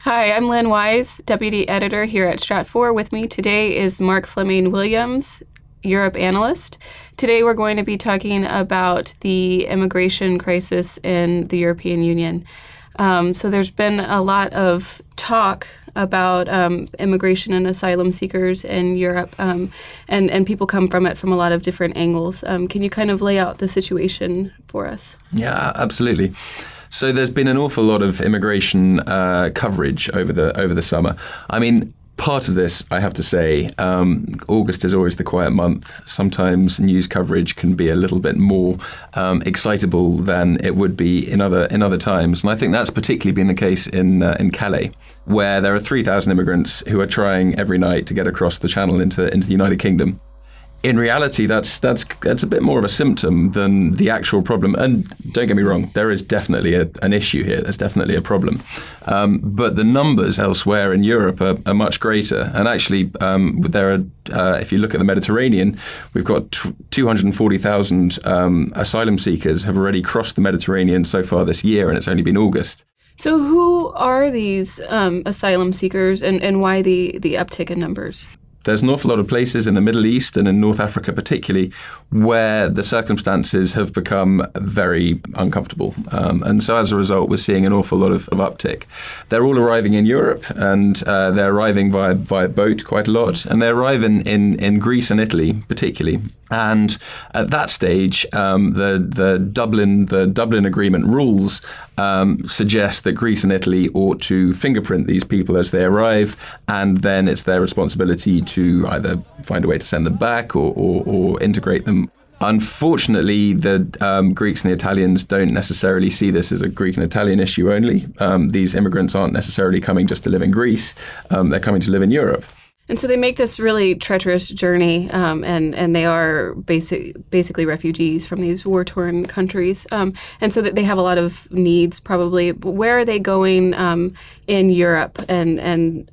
Hi, I'm Lynn Wise, Deputy Editor here at Stratfor. With me today is Mark Fleming-Williams, Europe Analyst. Today we're going to be talking about the immigration crisis in the European Union. So there's been a lot of talk about immigration and asylum seekers in Europe, and people come from it from a lot of different angles. Can you kind of lay out the situation for us? Yeah, absolutely. So there's been an awful lot of immigration coverage over the summer. I mean, part of this, I have to say, August is always the quiet month. Sometimes news coverage can be a little bit more excitable than it would be in other times, and I think that's particularly been the case in Calais, where there are 3,000 immigrants who are trying every night to get across the Channel into the United Kingdom. In reality, that's a bit more of a symptom than the actual problem. And don't get me wrong, there is definitely an issue here. There's definitely a problem. But the numbers elsewhere in Europe are much greater. And actually, there are, if you look at the Mediterranean, we've got 240,000 asylum seekers have already crossed the Mediterranean so far this year, and it's only been August. So who are these asylum seekers and why the uptick in numbers? There's an awful lot of places in the Middle East and in North Africa particularly where the circumstances have become very uncomfortable. And so as a result, we're seeing an awful lot of uptick. They're all arriving in Europe, and they're arriving via boat quite a lot. And they arrive in Greece and Italy particularly. And at that stage, the Dublin Agreement rules suggest that Greece and Italy ought to fingerprint these people as they arrive, and then it's their responsibility to either find a way to send them back or integrate them. Unfortunately, the Greeks and the Italians don't necessarily see this as a Greek and Italian issue only. These immigrants aren't necessarily coming just to live in Greece. They're coming to live in Europe. And so they make this really treacherous journey, and they are basically refugees from these war-torn countries. And so that they have a lot of needs, probably. Where are they going in Europe? And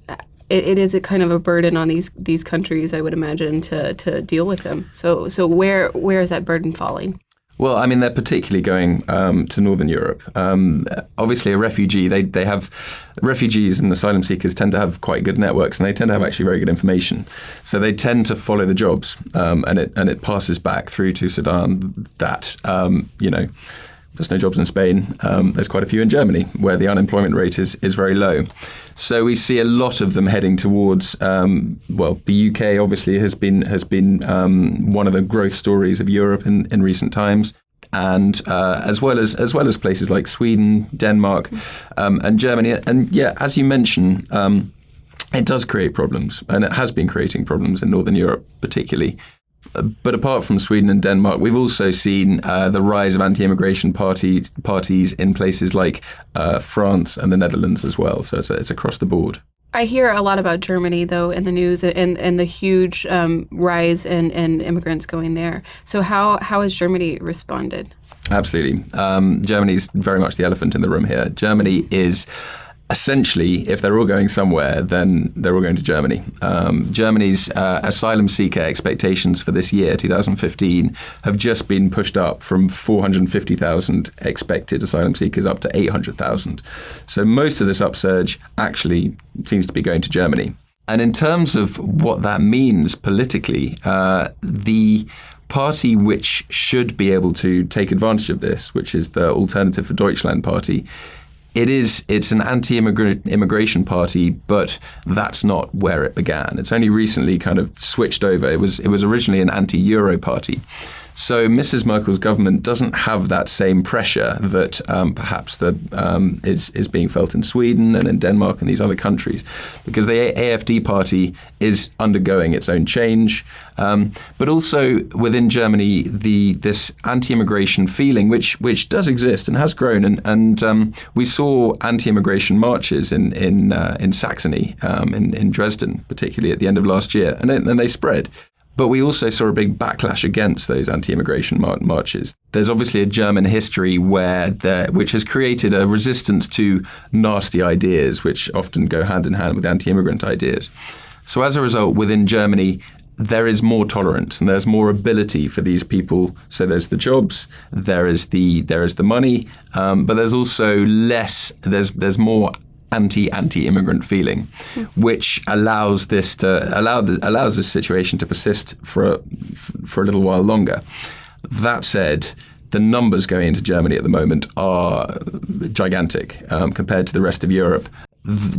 it is a kind of a burden on these countries, I would imagine, to deal with them. So where is that burden falling? Well, I mean, they're particularly going to Northern Europe. Obviously, a refugee, they have refugees and asylum seekers tend to have quite good networks, and they tend to have actually very good information. So they tend to follow the jobs, and it passes back through to Sudan that there's no jobs in Spain. There's quite a few in Germany, where the unemployment rate is very low. So we see a lot of them heading towards. The UK obviously has been one of the growth stories of Europe in recent times, and as well as places like Sweden, Denmark, and Germany. And yeah, as you mentioned, it does create problems, and it has been creating problems in Northern Europe particularly. But apart from Sweden and Denmark, we've also seen the rise of anti-immigration parties in places like France and the Netherlands as well. So it's across the board. I hear a lot about Germany, though, in the news and the huge rise in immigrants going there. So how has Germany responded? Absolutely. Germany's very much the elephant in the room here. Germany is... Essentially, if they're all going somewhere, then they're all going to Germany. Germany's asylum seeker expectations for this year, 2015, have just been pushed up from 450,000 expected asylum seekers up to 800,000. So most of this upsurge actually seems to be going to Germany. And in terms of what that means politically, the party which should be able to take advantage of this, which is the Alternative for Deutschland party, it's an anti-immigration party, but that's not where it began. It's only recently kind of switched over. It was originally an anti-Euro party. So Mrs. Merkel's government doesn't have that same pressure that perhaps is being felt in Sweden and in Denmark and these other countries, because the AfD party is undergoing its own change. But also within Germany, this anti-immigration feeling, which does exist and has grown, and we saw anti-immigration marches in Saxony, in Dresden, particularly at the end of last year, and they spread. But we also saw a big backlash against those anti-immigration marches. There's obviously a German history which has created a resistance to nasty ideas, which often go hand in hand with anti-immigrant ideas. So as a result, within Germany, there is more tolerance and there's more ability for these people. So there's the jobs, there is the money, but there's also there's more anti-immigrant feeling, which allows this situation to persist for a little while longer. That said, the numbers going into Germany at the moment are gigantic compared to the rest of Europe.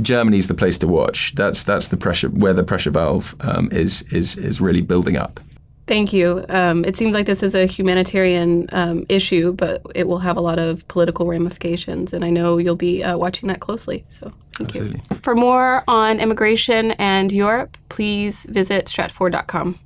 Germany's the place to watch. That's the pressure where the pressure valve is really building up. Thank you. It seems like this is a humanitarian issue, but it will have a lot of political ramifications, and I know you'll be watching that closely. So thank Absolutely. you. For more on immigration and Europe, please visit stratfor.com.